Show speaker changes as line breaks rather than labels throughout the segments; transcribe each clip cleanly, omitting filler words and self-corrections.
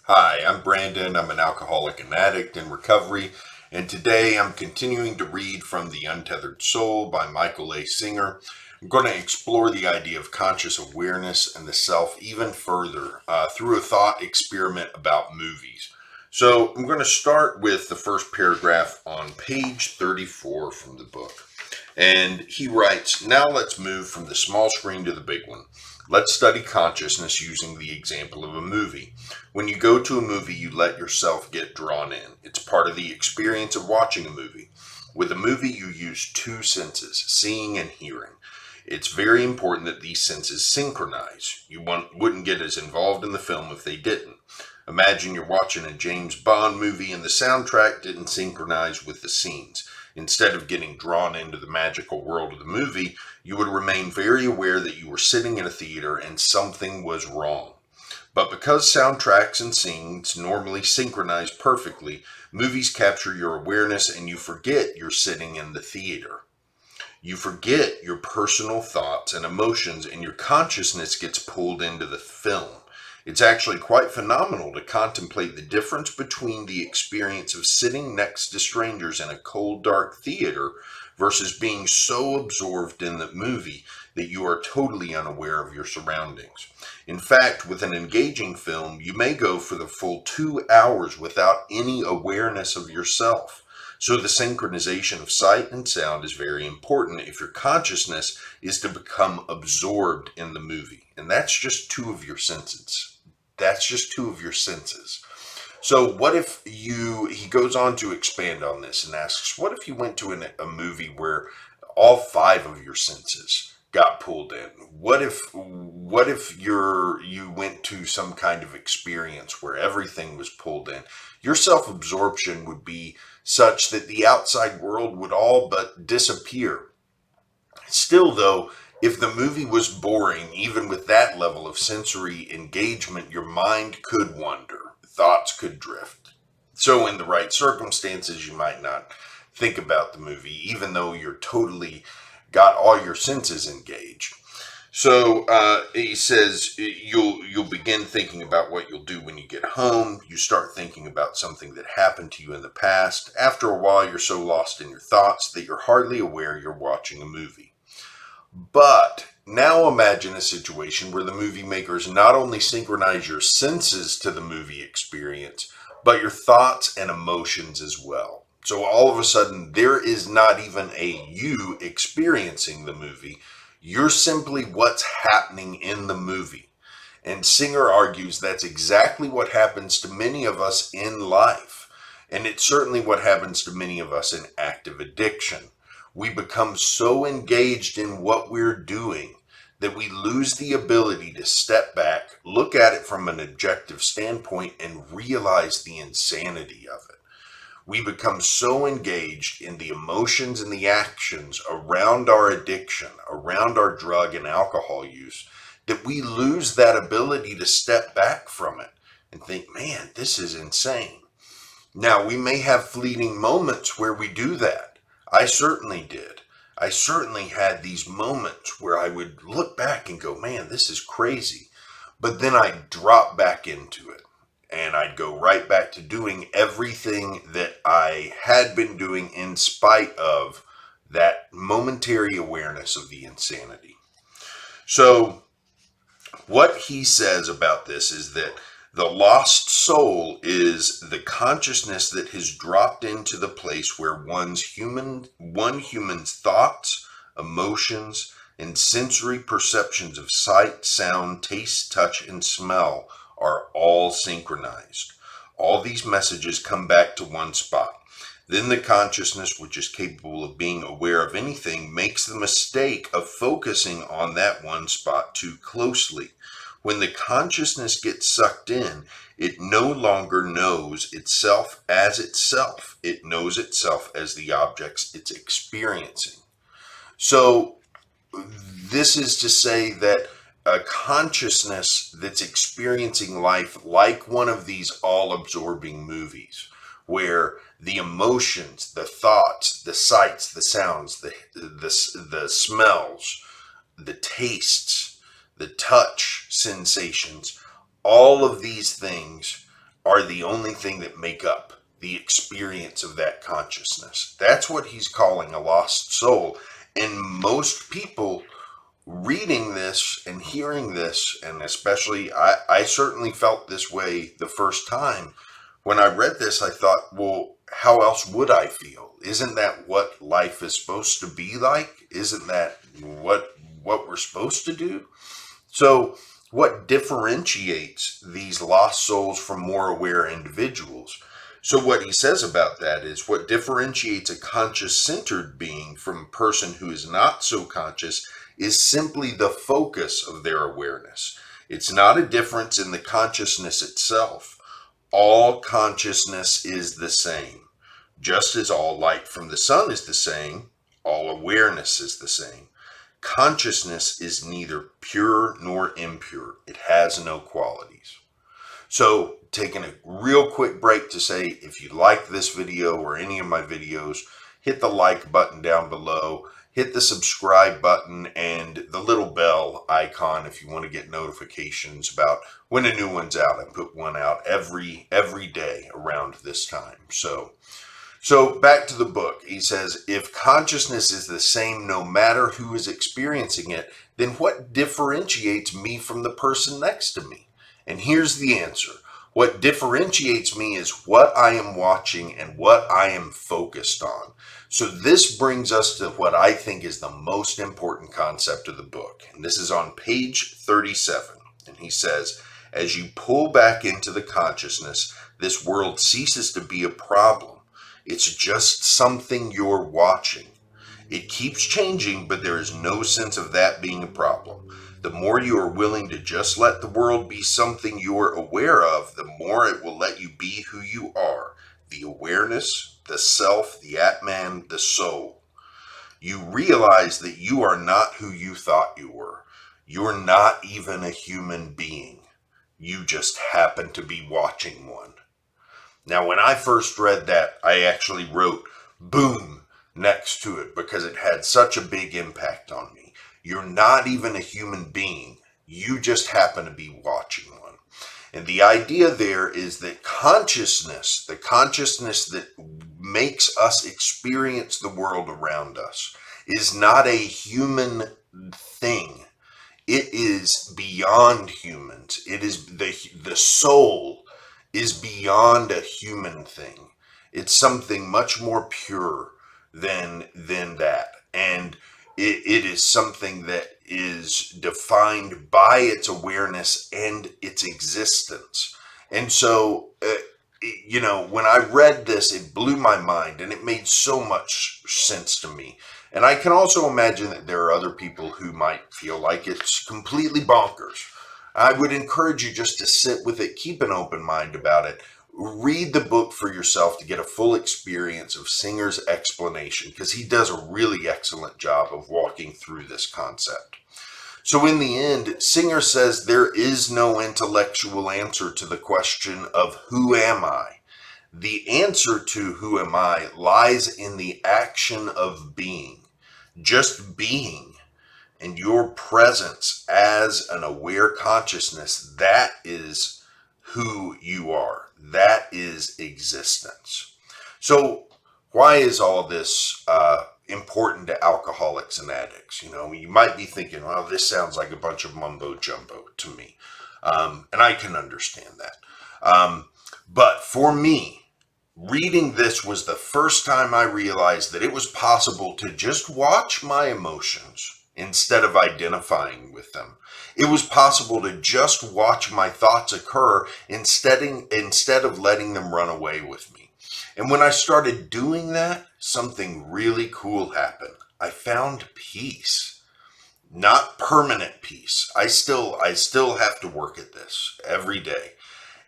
Hi, I'm Brandon. I'm an alcoholic and addict in recovery, and today I'm continuing to read from The Untethered Soul by Michael A. Singer. I'm going to explore the idea of conscious awareness and the self even further through a thought experiment about movies. So I'm going to start with the first paragraph on page 34 from the book. And he writes, "Now let's move from the small screen to the big one. Let's study consciousness using the example of a movie. When you go to a movie, you let yourself get drawn in. It's part of the experience of watching a movie. With a movie, you use two senses, seeing and hearing. It's very important that these senses synchronize. You wouldn't get as involved in the film if they didn't. Imagine you're watching a James Bond movie and the soundtrack didn't synchronize with the scenes. Instead of getting drawn into the magical world of the movie, you would remain very aware that you were sitting in a theater and something was wrong. But because soundtracks and scenes normally synchronize perfectly, movies capture your awareness and you forget you're sitting in the theater. You forget your personal thoughts and emotions, and your consciousness gets pulled into the film. It's actually quite phenomenal to contemplate the difference between the experience of sitting next to strangers in a cold, dark theater versus being so absorbed in the movie that you are totally unaware of your surroundings. In fact, with an engaging film, you may go for the full 2 hours without any awareness of yourself. So the synchronization of sight and sound is very important if your consciousness is to become absorbed in the movie. And that's just two of your senses. That's just two of your senses. So what if he goes on to expand on this and asks, what if you went to a movie where all five of your senses got pulled in? What if you went to some kind of experience where everything was pulled in? Your self-absorption would be such that the outside world would all but disappear. Still, though, if the movie was boring, even with that level of sensory engagement, your mind could wander, thoughts could drift. So in the right circumstances, you might not think about the movie, even though you're totally got all your senses engaged. So he says you'll begin thinking about what you'll do when you get home. You start thinking about something that happened to you in the past. After a while, you're so lost in your thoughts that you're hardly aware you're watching a movie. But now imagine a situation where the movie makers not only synchronize your senses to the movie experience, but your thoughts and emotions as well. So all of a sudden, there is not even a you experiencing the movie. You're simply what's happening in the movie. And Singer argues that's exactly what happens to many of us in life. And it's certainly what happens to many of us in active addiction. We become so engaged in what we're doing that we lose the ability to step back, look at it from an objective standpoint, and realize the insanity of it. We become so engaged in the emotions and the actions around our addiction, around our drug and alcohol use, that we lose that ability to step back from it and think, man, this is insane. Now, we may have fleeting moments where we do that. I certainly did. I certainly had these moments where I would look back and go, man, this is crazy. But then I'd drop back into it and I'd go right back to doing everything that I had been doing in spite of that momentary awareness of the insanity. So what he says about this is that the lost soul is the consciousness that has dropped into the place where one human's thoughts, emotions, and sensory perceptions of sight, sound, taste, touch, and smell are all synchronized. All these messages come back to one spot. Then the consciousness, which is capable of being aware of anything, makes the mistake of focusing on that one spot too closely. When the consciousness gets sucked in, it no longer knows itself as itself. It knows itself as the objects it's experiencing. So this is to say that a consciousness that's experiencing life like one of these all-absorbing movies, where the emotions, the thoughts, the sights, the sounds, the smells, the tastes, the touch sensations, all of these things are the only thing that make up the experience of that consciousness. That's what he's calling a lost soul. And most people reading this and hearing this, and especially I certainly felt this way the first time. When I read this, I thought, well, how else would I feel? Isn't that what life is supposed to be like? Isn't that what we're supposed to do? So what differentiates these lost souls from more aware individuals? So what he says about that is what differentiates a conscious-centered being from a person who is not so conscious is simply the focus of their awareness. It's not a difference in the consciousness itself. All consciousness is the same. Just as all light from the sun is the same, all awareness is the same. Consciousness is neither pure nor impure. It has no qualities. So, taking a real quick break to say, if you like this video or any of my videos, hit the like button down below, hit the subscribe button and the little bell icon if you want to get notifications about when a new one's out. I put one out every day around this time. So back to the book. He says, if consciousness is the same no matter who is experiencing it, then what differentiates me from the person next to me? And here's the answer. What differentiates me is what I am watching and what I am focused on. So this brings us to what I think is the most important concept of the book. And this is on page 37. And he says, as you pull back into the consciousness, this world ceases to be a problem. It's just something you're watching. It keeps changing, but there is no sense of that being a problem. The more you are willing to just let the world be something you're aware of, the more it will let you be who you are. The awareness, the self, the Atman, the soul. You realize that you are not who you thought you were. You're not even a human being. You just happen to be watching one. Now, when I first read that, I actually wrote boom next to it because it had such a big impact on me. You're not even a human being. You just happen to be watching one. And the idea there is that consciousness, the consciousness that makes us experience the world around us, is not a human thing. It is beyond humans. It is the soul is beyond a human thing. It's something much more pure than that. And it is something that is defined by its awareness and its existence. And so, when I read this, it blew my mind and it made so much sense to me. And I can also imagine that there are other people who might feel like it's completely bonkers. I would encourage you just to sit with it, keep an open mind about it. Read the book for yourself to get a full experience of Singer's explanation, because he does a really excellent job of walking through this concept. So in the end, Singer says there is no intellectual answer to the question of who am I? The answer to who am I lies in the action of being, just being. And your presence as an aware consciousness, that is who you are. That is existence. So why is all this important to alcoholics and addicts? You might be thinking, well, this sounds like a bunch of mumbo jumbo to me. And I can understand that. But for me, reading this was the first time I realized that it was possible to just watch my emotions instead of identifying with them. It was possible to just watch my thoughts occur instead of letting them run away with me. And when I started doing that, something really cool happened. I found peace. Not permanent peace. I still have to work at this every day.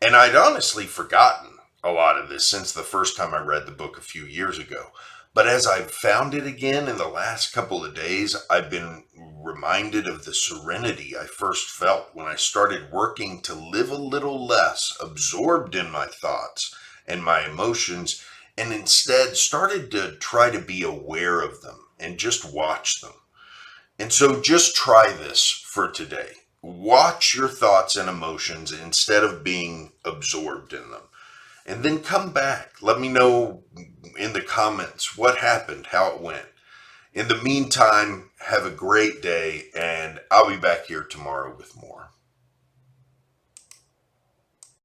And I'd honestly forgotten a lot of this since the first time I read the book a few years ago. But as I've found it again in the last couple of days, I've been reminded of the serenity I first felt when I started working to live a little less absorbed in my thoughts and my emotions, and instead started to try to be aware of them and just watch them. And so just try this for today. Watch your thoughts and emotions instead of being absorbed in them. And then come back. Let me know in the comments what happened, how it went. In the meantime, have a great day, and I'll be back here tomorrow with more.